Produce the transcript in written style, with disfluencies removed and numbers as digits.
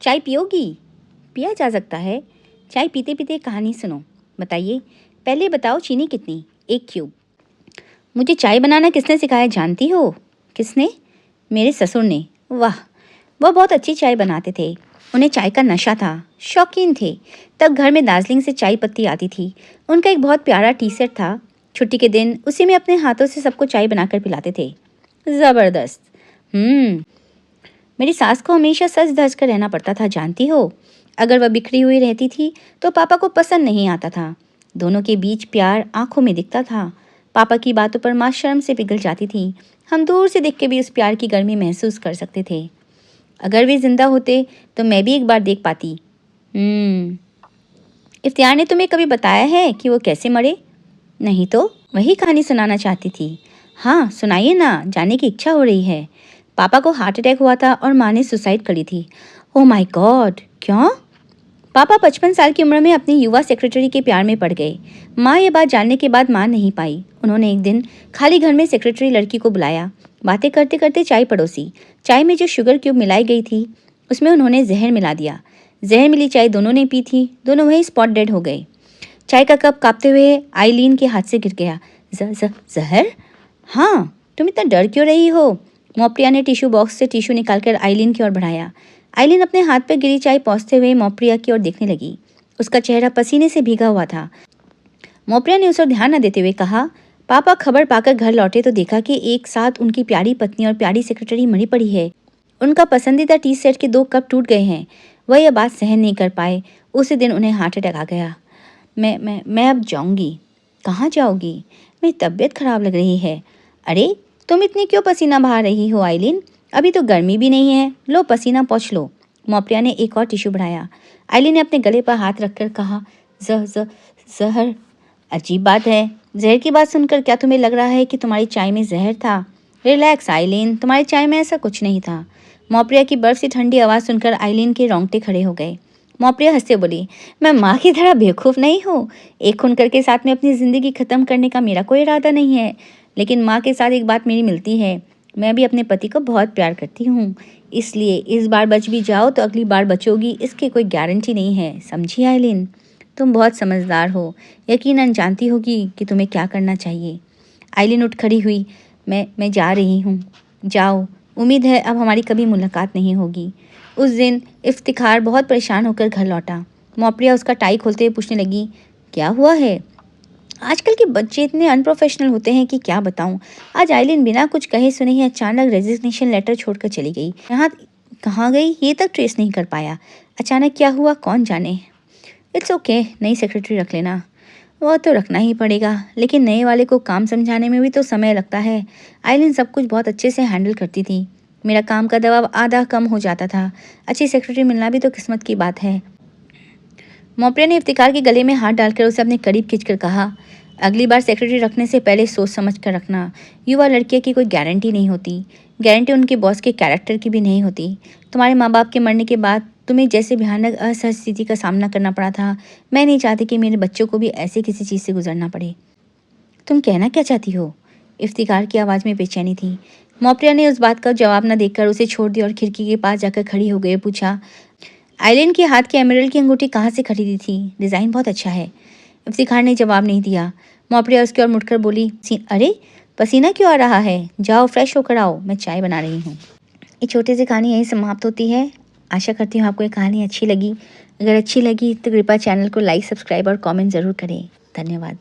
चाय पियोगी? पिया जा सकता है। चाय पीते पीते कहानी सुनो। बताइए, पहले बताओ चीनी कितनी? 1 क्यूब। मुझे चाय बनाना किसने सिखाया जानती हो? किसने? मेरे ससुर ने। वाह, वह बहुत अच्छी चाय बनाते थे। उन्हें चाय का नशा था, शौकीन थे। तब घर में दार्जिलिंग से चाय पत्ती आती थी। उनका एक बहुत प्यारा टी सेट था। छुट्टी के दिन उसी में अपने हाथों से सबको चाय बनाकर पिलाते थे। ज़बरदस्त। मेरी सास को हमेशा सज धज कर रहना पड़ता था जानती हो। अगर वह बिखरी हुई रहती थी तो पापा को पसंद नहीं आता था। दोनों के बीच प्यार आंखों में दिखता था। पापा की बातों पर माँ शर्म से पिघल जाती थी। हम दूर से देख के भी उस प्यार की गर्मी महसूस कर सकते थे। अगर वे जिंदा होते तो मैं भी एक बार देख पाती। इफ्तियार ने तुम्हें कभी बताया है कि वो कैसे मरे? नहीं तो वही कहानी सुनाना चाहती थी। हाँ सुनाइए ना, जानने की इच्छा हो रही है। पापा को हार्ट अटैक हुआ था और माँ ने सुसाइड करी थी। ओह माय गॉड, क्यों? पापा 55 साल की उम्र में अपनी युवा सेक्रेटरी के प्यार में पड़ गए। माँ ये बात जानने के बाद मान नहीं पाई। उन्होंने एक दिन खाली घर में सेक्रेटरी लड़की को बुलाया। बातें करते करते चाय पड़ोसी। चाय में जो शुगर क्यूब मिलाई गई थी उसमें उन्होंने जहर मिला दिया। जहर मिली चाय दोनों ने पी थी। दोनों वहीं स्पॉट डेड हो गए। चाय का कप कांपते हुए आइलीन के हाथ से गिर गया। जहर? हाँ, तुम इतना डर क्यों रही हो? मोप्रिया ने टिश्यू बॉक्स से टिश्यू निकालकर आइलीन की ओर बढ़ाया। आइलीन अपने हाथ पर गिरी चाय पहुँचते हुए मोप्रिया की ओर देखने लगी। उसका चेहरा पसीने से भीगा हुआ था। मोप्रिया ने उस ओर ध्यान न देते हुए कहा, पापा खबर पाकर घर लौटे तो देखा कि एक साथ उनकी प्यारी पत्नी और प्यारी सेक्रेटरी मरी पड़ी है। उनका पसंदीदा टी सेट के 2 कप टूट गए हैं। वह यह बात सहन नहीं कर पाए। उसी दिन उन्हें हार्ट अटैक आ गया। मैं अब जाऊंगी। कहाँ जाओगी? मेरी तबीयत खराब लग रही है। अरे तुम इतनी क्यों पसीना बहा रही हो आइलीन? अभी तो गर्मी भी नहीं है। लो पसीना पोंछ लो। मोप्रिया ने एक और टिश्यू बढ़ाया। आइलीन ने अपने गले पर हाथ रखकर कहा, जहर? अजीब बात है। जहर की बात सुनकर क्या तुम्हें लग रहा है कि तुम्हारी चाय में जहर था? रिलैक्स आइलीन, तुम्हारी चाय में ऐसा कुछ नहीं था। मोप्रिया की बर्फ सी ठंडी आवाज़ सुनकर आइलीन के रोंगटे खड़े हो गए। मोप्रिया हंसते बोली, मैं माँ की तरह बेवकूफ़ नहीं हूँ। एक खूनकर के साथ में अपनी ज़िंदगी ख़त्म करने का मेरा कोई इरादा नहीं है। लेकिन माँ के साथ एक बात मेरी मिलती है, मैं भी अपने पति को बहुत प्यार करती हूँ। इसलिए इस बार बच भी जाओ तो अगली बार बचोगी, इसकी कोई गारंटी नहीं है। समझी आइलीन? तुम बहुत समझदार हो। यकीनन जानती होगी कि तुम्हें क्या करना चाहिए। आइलीन उठ खड़ी हुई। मैं जा रही हूँ। जाओ, उम्मीद है अब हमारी कभी मुलाकात नहीं होगी। उस दिन इफ्तिखार बहुत परेशान होकर घर लौटा। मोप्रिया उसका टाई खोलते हुए पूछने लगी, क्या हुआ है? आजकल के बच्चे इतने अनप्रोफेशनल होते हैं कि क्या बताऊं। आज आइलीन बिना कुछ कहे सुने ही अचानक रेजिग्नेशन लेटर छोड़कर चली गई। यहाँ कहाँ गई ये तक ट्रेस नहीं कर पाया। अचानक क्या हुआ कौन जाने। इट्स ओके, नई सेक्रेटरी रख लेना। वो तो रखना ही पड़ेगा, लेकिन नए वाले को काम समझाने में भी तो समय लगता है। आइलीन सब कुछ बहुत अच्छे से हैंडल करती थी। मेरा काम का दबाव आधा कम हो जाता था। अच्छी सेक्रेटरी मिलना भी तो किस्मत की बात है। मोप्रिया ने इफ्तिकार के गले में हाथ डालकर उसे अपने करीब खींचकर कहा, अगली बार सेक्रेटरी रखने से पहले सोच समझ कर रखना। युवा लड़कियों की कोई गारंटी नहीं होती। गारंटी उनके बॉस के कैरेक्टर की भी नहीं होती। तुम्हारे माँ बाप के मरने के बाद तुम्हें जैसे भयानक असहज स्थिति का सामना करना पड़ा था, मैं नहीं चाहती कि मेरे बच्चों को भी ऐसे किसी चीज़ से गुजरना पड़े। तुम कहना क्या चाहती हो? इफ्तिकार की आवाज़ में बेचैनी थी। मोप्रिया ने उस बात का जवाब न देकर उसे छोड़ दिया और खिड़की के पास जाकर खड़ी हो गई और पूछा, आइलीन के हाथ की एमराल्ड की अंगूठी कहाँ से खरीदी थी? डिज़ाइन बहुत अच्छा है। इफ्तिखार ने जवाब नहीं दिया। मोप्रिया उसकी ओर मुड़कर बोली, अरे पसीना क्यों आ रहा है? जाओ फ्रेश होकर आओ, मैं चाय बना रही हूँ। ये छोटी सी कहानी यहीं समाप्त होती है। आशा करती हूँ आपको ये कहानी अच्छी लगी। अगर अच्छी लगी तो कृपया चैनल को लाइक, सब्सक्राइब और कमेंट ज़रूर करें। धन्यवाद।